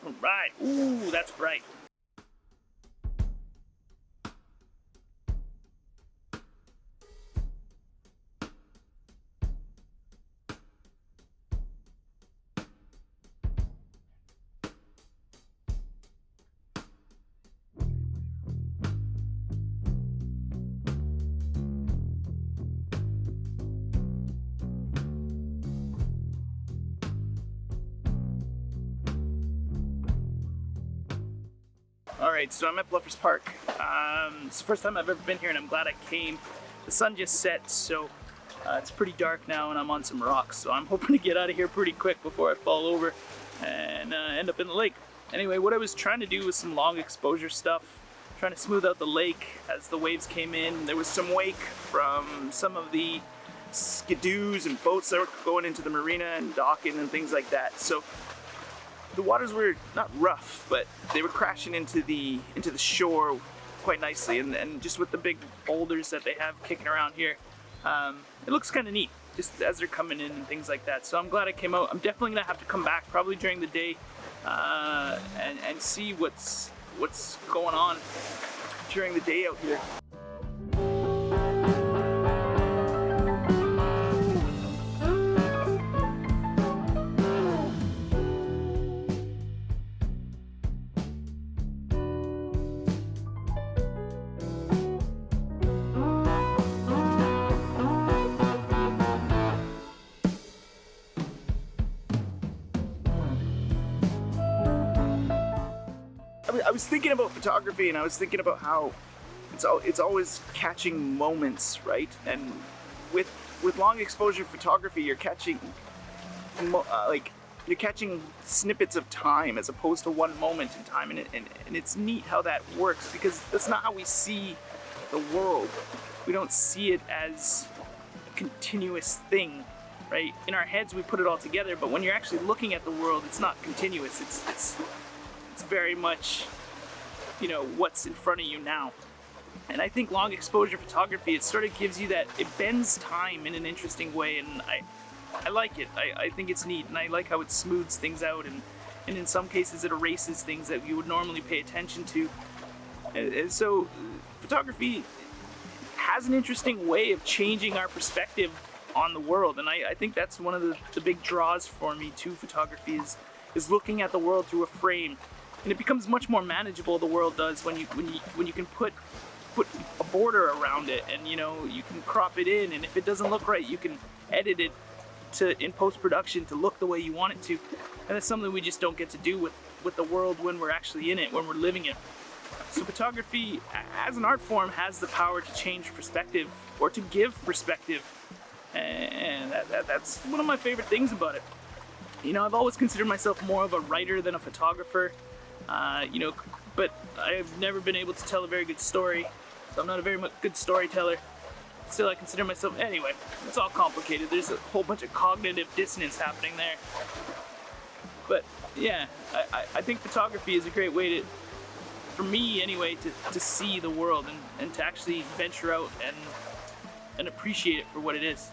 All right. Ooh, that's bright. Alright, so I'm at Bluffers Park. It's the first time I've ever been here and I'm glad I came. The sun just set, so it's pretty dark now and I'm on some rocks, so I'm hoping to get out of here pretty quick before I fall over and end up in the lake. Anyway, what I was trying to do was some long exposure stuff, trying to smooth out the lake as the waves came in. There was some wake from some of the skidoos and boats that were going into the marina and docking and things like that. So the waters were not rough, but they were crashing into the shore quite nicely, and just with the big boulders that they have kicking around here, it looks kind of neat just as they're coming in and things like that. So I'm glad I came out. I'm definitely gonna have to come back probably during the day and see what's going on during the day out here. I was thinking about photography, and I was thinking about how it's always catching moments, right? And with long exposure photography, you're catching you're catching snippets of time as opposed to one moment in time, and it's neat how that works, because that's not how we see the world. We don't see it as a continuous thing, right? In our heads, we put it all together, but when you're actually looking at the world, it's not continuous. It's very much, you know, what's in front of you now. And I think long exposure photography, it sort of gives you that, it bends time in an interesting way, and I like it. I think it's neat, and I like how it smooths things out, and in some cases it erases things that you would normally pay attention to. And so photography has an interesting way of changing our perspective on the world, and I think that's one of the big draws for me to photography, is looking at the world through a frame. And it becomes much more manageable, the world does, when you can put a border around it, and you know, you can crop it in, and if it doesn't look right, you can edit it in post-production to look the way you want it to. And that's something we just don't get to do with the world when we're actually in it, when we're living it. So photography as an art form has the power to change perspective, or to give perspective, and that's one of my favorite things about it. You know, I've always considered myself more of a writer than a photographer. You know, but I've never been able to tell a very good story, so I'm not a very good storyteller. Still, I consider myself, anyway, it's all complicated. There's a whole bunch of cognitive dissonance happening there. But yeah, I think photography is a great way to, for me anyway, to see the world and to actually venture out and appreciate it for what it is.